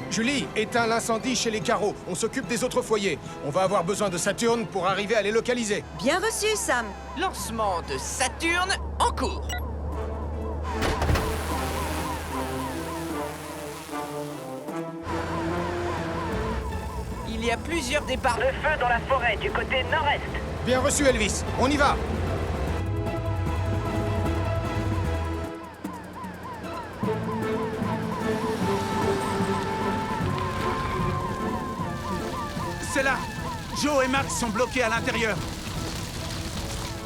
Julie, éteins l'incendie chez les carreaux. On s'occupe des autres foyers. On va avoir besoin de Saturne pour arriver à les localiser. Bien reçu, Sam. Lancement de Saturne en cours. Il y a plusieurs départs de feu dans la forêt du côté nord-est. Bien reçu, Elvis. On y va. C'est là. Joe et Max sont bloqués à l'intérieur.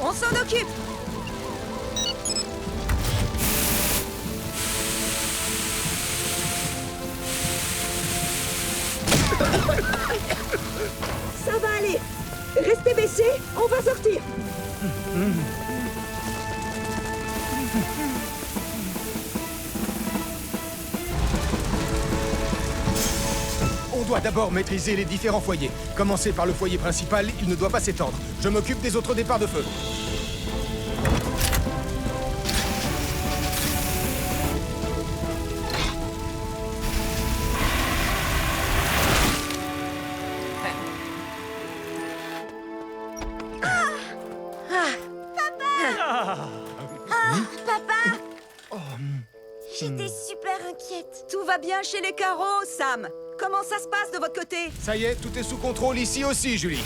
On s'en occupe. Ça va aller. Restez baissés, on va sortir. On doit d'abord maîtriser les différents foyers. Commencer par le foyer principal, il ne doit pas s'étendre. Je m'occupe des autres départs de feu. J'étais super inquiète. Tout va bien chez les carreaux, Sam. Comment ça se passe de votre côté? Ça y est, tout est sous contrôle ici aussi, Julie.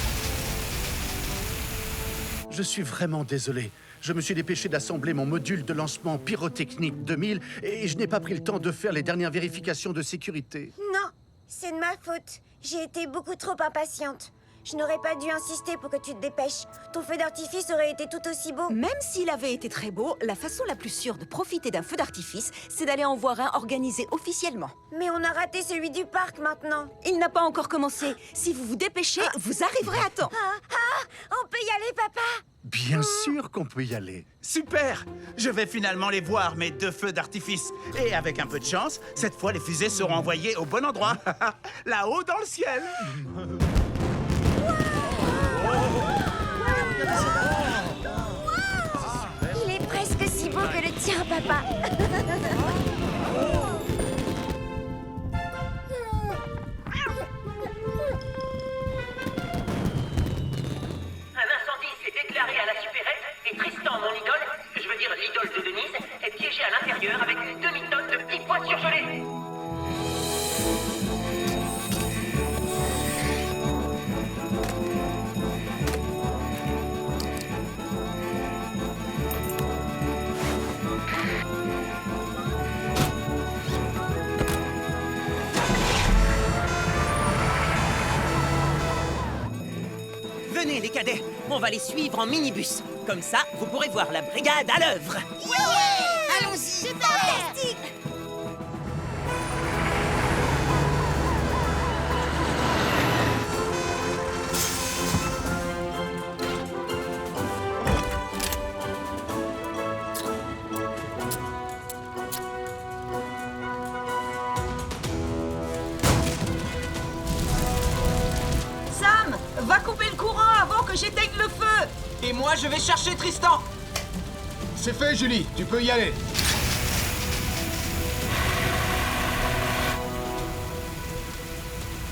Je suis vraiment désolé. Je me suis dépêché d'assembler mon module de lancement pyrotechnique 2000 et je n'ai pas pris le temps de faire les dernières vérifications de sécurité. Non, c'est de ma faute. J'ai été beaucoup trop impatiente. Je n'aurais pas dû insister pour que tu te dépêches. Ton feu d'artifice aurait été tout aussi beau. Même s'il avait été très beau, la façon la plus sûre de profiter d'un feu d'artifice, c'est d'aller en voir un organisé officiellement. Mais on a raté celui du parc maintenant. Il n'a pas encore commencé. Si vous vous dépêchez, vous arriverez à temps. On peut y aller, papa? Bien sûr qu'on peut y aller. Super! Je vais finalement les voir, mes 2 feux d'artifice. Et avec un peu de chance, cette fois, les fusées seront envoyées au bon endroit. Là-haut dans le ciel. Il est presque si beau que le tien, papa. Un incendie s'est déclaré à la supérette et Tristan, mon idole, je veux dire l'idole de Denise, est piégé à l'intérieur avec une demi-tonne de petits pois surgelés. Venez, les cadets, on va les suivre en minibus. Comme ça, vous pourrez voir la brigade à l'œuvre. Allons-y. Fantastique! Sam, va couper le courant avant que j'éteigne le feu. Et moi, je vais chercher Tristan. C'est fait, Julie, tu peux y aller.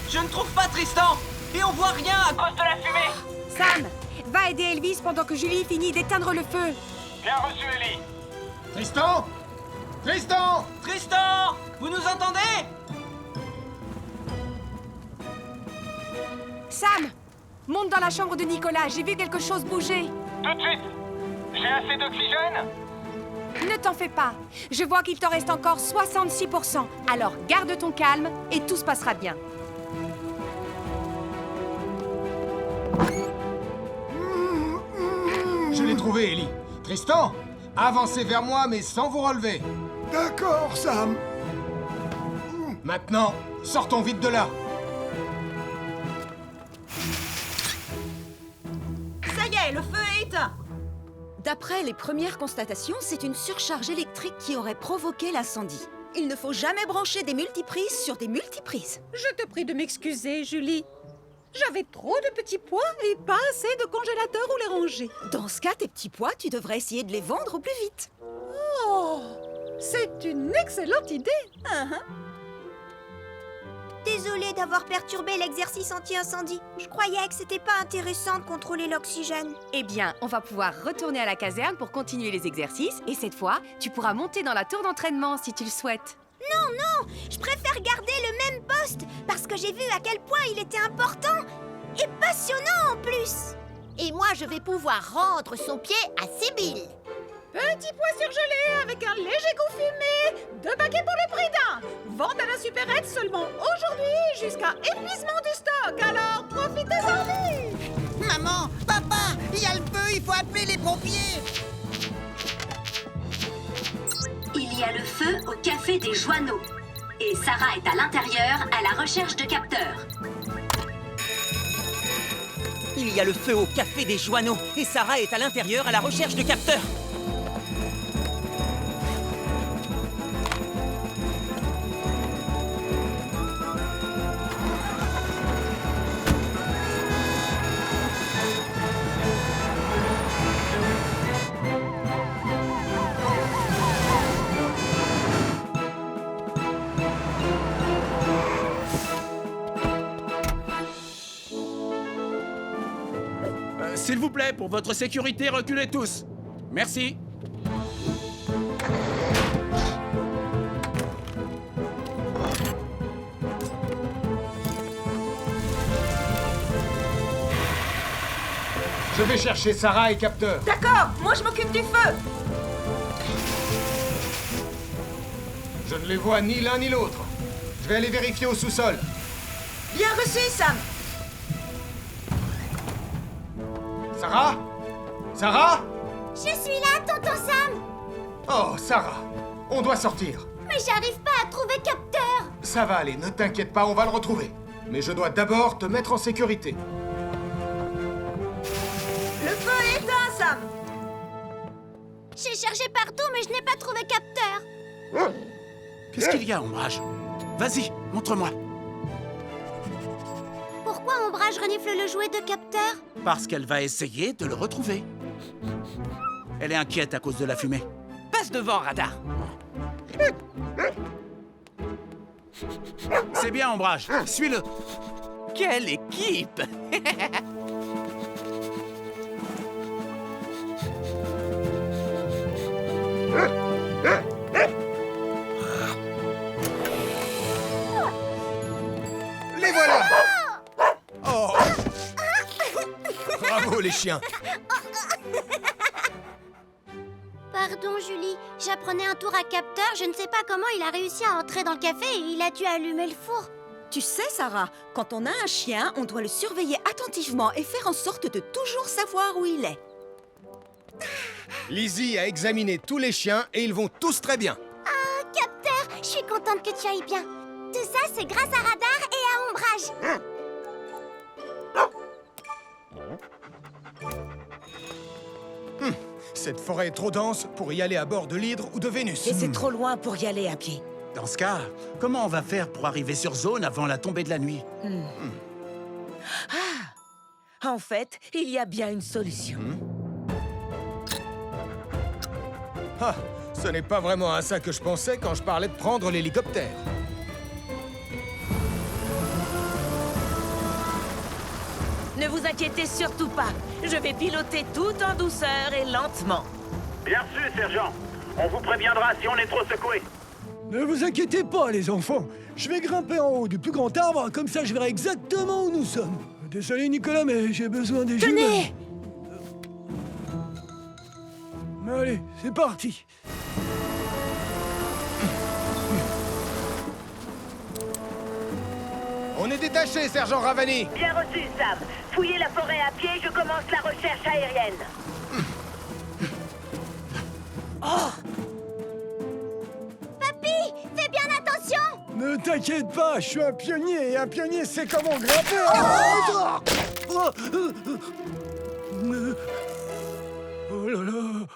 Je ne trouve pas Tristan. Et on voit rien à cause de la fumée. Sam, va aider Elvis pendant que Julie finit d'éteindre le feu. Bien reçu, Ellie. Tristan Tristan Tristan, vous nous entendez? Sam, monte dans la chambre de Nicolas, j'ai vu quelque chose bouger. Tout de suite. J'ai assez d'oxygène? Ne t'en fais pas, je vois qu'il t'en reste encore 66%. Alors garde ton calme et tout se passera bien. Je l'ai trouvé, Ellie. Tristan, avancez vers moi, mais sans vous relever. D'accord, Sam. Maintenant, sortons vite de là. Ça y est, le feu est éteint. D'après les premières constatations, c'est une surcharge électrique qui aurait provoqué l'incendie. Il ne faut jamais brancher des multiprises sur des multiprises. Je te prie de m'excuser, Julie. J'avais trop de petits pois et pas assez de congélateur où les ranger. Dans ce cas, tes petits pois, tu devrais essayer de les vendre au plus vite. Oh, c'est une excellente idée. Désolée d'avoir perturbé l'exercice anti-incendie. Je croyais que c'était pas intéressant de contrôler l'oxygène. Eh bien, on va pouvoir retourner à la caserne pour continuer les exercices. Et cette fois, tu pourras monter dans la tour d'entraînement si tu le souhaites. Non, non, je préfère garder le même poste parce que j'ai vu à quel point il était important et passionnant en plus. Et moi, je vais pouvoir rendre son pied à Sibylle. Petit pois surgelé avec un léger goût fumé. 2 paquets pour le prix d'un. Vente à la supérette seulement aujourd'hui jusqu'à épuisement du stock. Alors profitez-en vite. Maman, papa, il y a le feu, il faut appeler les pompiers. Il y a le feu au café des Joanneaux. Et Sarah est à l'intérieur à la recherche de capteurs. Il y a le feu au café des Joanneaux et Sarah est à l'intérieur à la recherche de capteurs. S'il vous plaît, pour votre sécurité, reculez tous. Merci. Je vais chercher Sarah et Capteur. D'accord, moi je m'occupe du feu. Je ne les vois ni l'un ni l'autre. Je vais aller vérifier au sous-sol. Bien reçu, Sam. Sarah Sarah Je suis là, tonton Sam. Oh, Sarah, on doit sortir. Mais j'arrive pas à trouver capteur. Ça va aller, ne t'inquiète pas, on va le retrouver. Mais je dois d'abord te mettre en sécurité. Le feu est éteint, Sam. J'ai cherché partout, mais je n'ai pas trouvé capteur. Qu'est-ce qu'il y a, Ombrage? Vas-y, montre-moi. Pourquoi Ombrage renifle le jouet de capteur? Parce qu'elle va essayer de le retrouver. Elle est inquiète à cause de la fumée. Passe devant, Radar. C'est bien, Ombrage. Suis-le. Quelle équipe! Les voilà! Oh! Bravo, les chiens! Pardon, Julie. J'apprenais un tour à capteur. Je ne sais pas comment il a réussi à entrer dans le café et il a dû allumer le four. Tu sais, Sarah, quand on a un chien, on doit le surveiller attentivement et faire en sorte de toujours savoir où il est. Lizzie a examiné tous les chiens et ils vont tous très bien. Oh, Capteur, je suis contente que tu ailles bien. Tout ça, c'est grâce à Radar et à Ombrage. Cette forêt est trop dense pour y aller à bord de l'Hydre ou de Vénus. Et c'est trop loin pour y aller à pied. Dans ce cas, comment on va faire pour arriver sur zone avant la tombée de la nuit? Ah! En fait, il y a bien une solution. Ah, ce n'est pas vraiment à ça que je pensais quand je parlais de prendre l'hélicoptère. Ne vous inquiétez surtout pas. Je vais piloter tout en douceur et lentement. Bien reçu, sergent. On vous préviendra si on est trop secoué. Ne vous inquiétez pas, les enfants. Je vais grimper en haut du plus grand arbre, comme ça je verrai exactement où nous sommes. Désolé, Nicolas, mais j'ai besoin des jumelles. Tenez! Allez, c'est parti. On est détaché, sergent Ravani. Bien reçu, Sam. Fouillez la forêt à pied, je commence la recherche aérienne. Oh! Papy, fais bien attention! Ne t'inquiète pas, je suis un pionnier, et un pionnier sait comment grimper. Oh là là.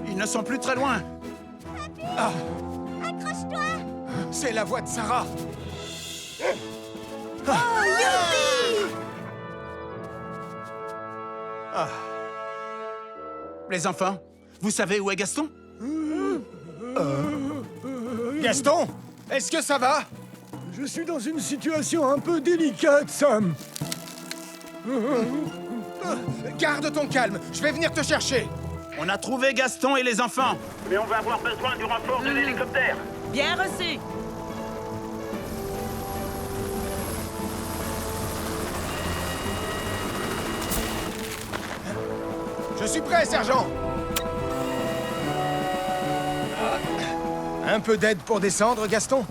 Ils ne sont plus très loin. Ah, Accroche-toi! c'est la voix de Sarah. Oh, youpi! Ah. Les enfants, vous savez où est Gaston? Gaston, est-ce que ça va? Je suis dans une situation un peu délicate, Sam. Garde ton calme, je vais venir te chercher. On a trouvé Gaston et les enfants. Mais on va avoir besoin du renfort de l'hélicoptère. Bien reçu. Je suis prêt, sergent. Un peu d'aide pour descendre, Gaston?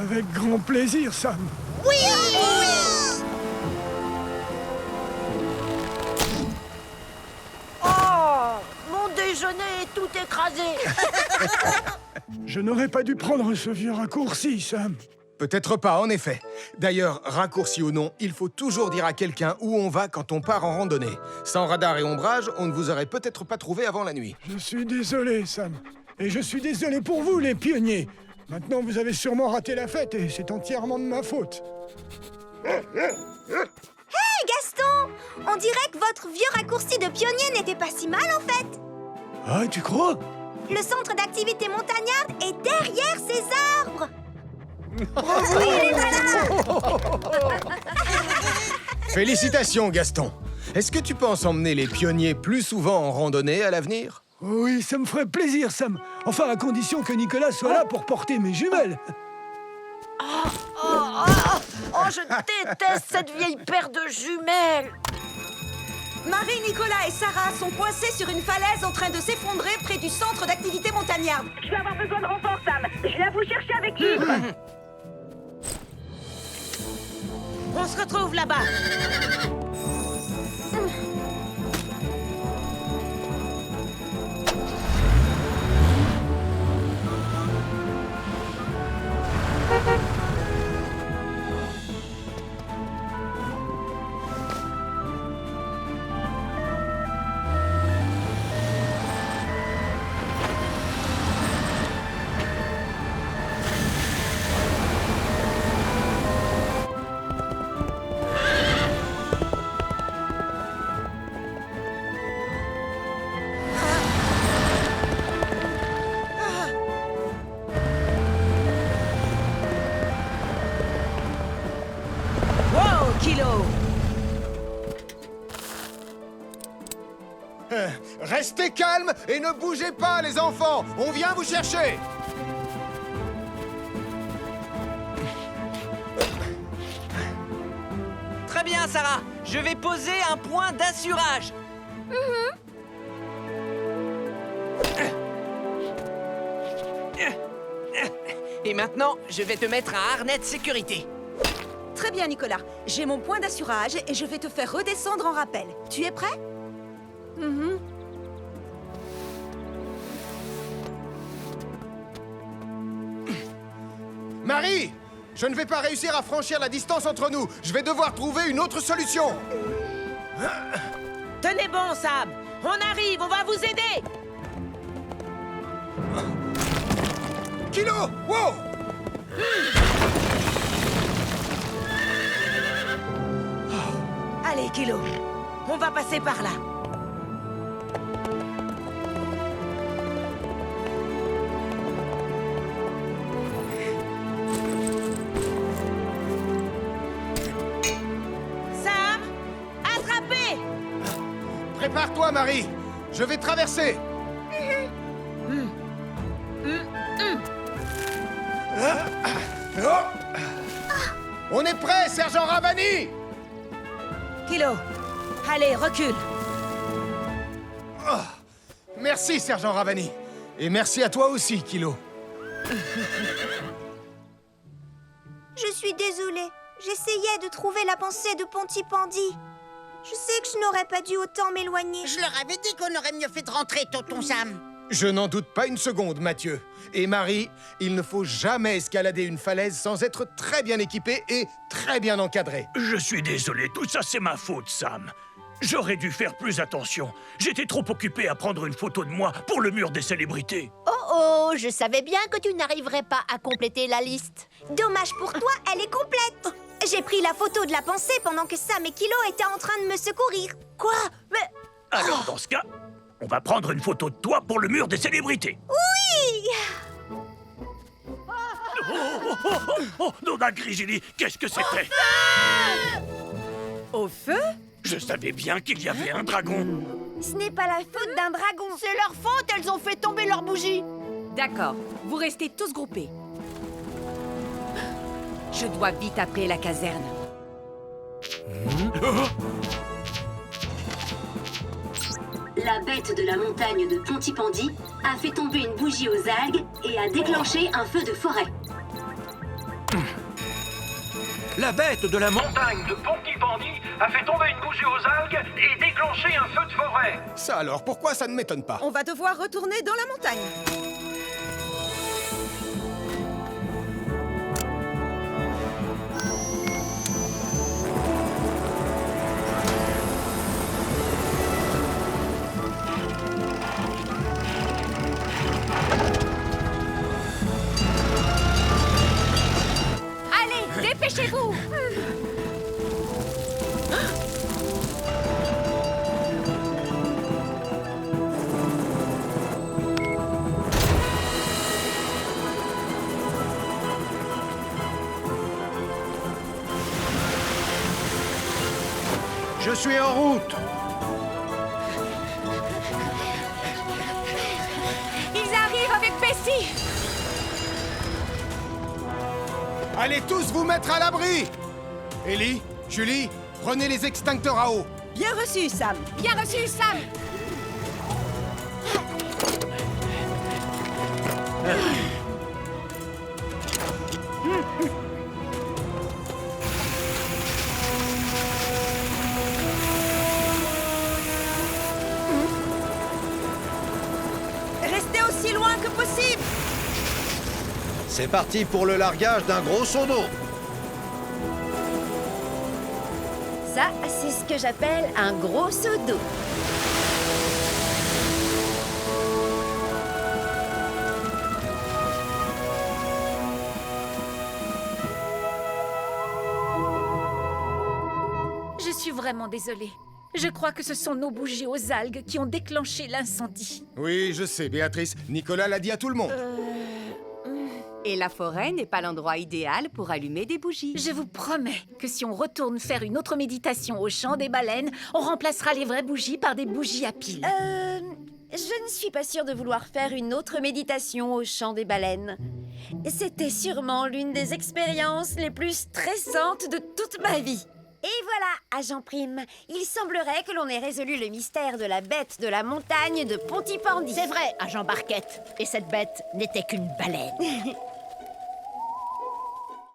Avec grand plaisir, Sam. Oui! Oh! Mon déjeuner est tout écrasé. Je n'aurais pas dû prendre ce vieux raccourci, Sam. Peut-être pas, en effet. D'ailleurs, raccourci ou non, il faut toujours dire à quelqu'un où on va quand on part en randonnée. Sans radar et ombrage, on ne vous aurait peut-être pas trouvé avant la nuit. Je suis désolé, Sam. Et je suis désolé pour vous, les pionniers. Maintenant, vous avez sûrement raté la fête et c'est entièrement de ma faute. Hé, Gaston! On dirait que votre vieux raccourci de pionnier n'était pas si mal, en fait. Ah, tu crois? Le centre d'activité montagnarde est derrière ces arbres. Félicitations, Gaston. Est-ce que tu penses emmener les pionniers plus souvent en randonnée à l'avenir? Oui, ça me ferait plaisir, Sam. Enfin, à condition que Nicolas soit là pour porter mes jumelles. Oh, je déteste cette vieille paire de jumelles. Marie, Nicolas et Sarah sont coincés sur une falaise en train de s'effondrer près du centre d'activité montagnarde. Je vais avoir besoin de renfort, Sam. Je viens vous chercher avec Yves. On se retrouve là-bas. Restez calmes et ne bougez pas, les enfants. On vient vous chercher. Très bien, Sarah. Je vais poser un point d'assurage. Et maintenant, je vais te mettre un harnais de sécurité. Très bien, Nicolas. J'ai mon point d'assurage et je vais te faire redescendre en rappel. Tu es prêt? Marie! Je ne vais pas réussir à franchir la distance entre nous. Je vais devoir trouver une autre solution. Tenez bon, Sam. On arrive, on va vous aider. Kilo! Wow! Allez, Kilo. On va passer par là. Sam, attrapez! Prépare-toi, Marie. Je vais traverser. On est prêt, sergent Ravani! Kilo, allez, recule. Oh, merci, sergent Ravani. Et merci à toi aussi, Kilo. Je suis désolée. J'essayais de trouver la pensée de Pontypandy. Je sais que je n'aurais pas dû autant m'éloigner. Je leur avais dit qu'on aurait mieux fait de rentrer, tonton Sam. Je n'en doute pas une seconde, Mathieu. Et Marie, il ne faut jamais escalader une falaise sans être très bien équipé et très bien encadré. Je suis désolé, tout ça c'est ma faute, Sam. J'aurais dû faire plus attention. J'étais trop occupé à prendre une photo de moi pour le mur des célébrités. Oh, je savais bien que tu n'arriverais pas à compléter la liste. Dommage pour toi, elle est complète. J'ai pris la photo de la pensée pendant que Sam et Kilo étaient en train de me secourir. Quoi? Mais... Alors, dans ce cas, on va prendre une photo de toi pour le mur des célébrités. Oui! Oh, Nona Grigili, qu'est-ce que c'était? Au feu? Je savais bien qu'il y avait un dragon. Ce n'est pas la faute d'un dragon. C'est leur faute, elles ont fait tomber leur bougie. D'accord, vous restez tous groupés. Je dois vite appeler la caserne. La bête de la montagne de Pontypandy a fait tomber une bougie aux algues et a déclenché un feu de forêt. La bête de la Montagne de Pontypandy a fait tomber une bougie aux algues et déclenché un feu de forêt. Ça alors, pourquoi ça ne m'étonne pas? On va devoir retourner dans la montagne. Allez, dépêchez-vous. Je suis en route. Ils arrivent avec Bessie. Allez tous vous mettre à l'abri! Ellie, Julie, prenez les extincteurs à eau. Bien reçu, Sam. Bien reçu, Sam. Restez aussi loin que possible. C'est parti pour le largage d'un gros seau d'eau. Ça, c'est ce que j'appelle un gros seau d'eau. Je suis vraiment désolée. Je crois que ce sont nos bougies aux algues qui ont déclenché l'incendie. Oui, je sais, Béatrice. Nicolas l'a dit à tout le monde. Et la forêt n'est pas l'endroit idéal pour allumer des bougies. Je vous promets que si on retourne faire une autre méditation au champ des baleines, on remplacera les vraies bougies par des bougies à piles. Je ne suis pas sûre de vouloir faire une autre méditation au chant des baleines. C'était sûrement l'une des expériences les plus stressantes de toute ma vie. Et voilà, agent Prime. Il semblerait que l'on ait résolu le mystère de la bête de la montagne de Pontypandy. C'est vrai, agent Barquette. Et cette bête n'était qu'une baleine.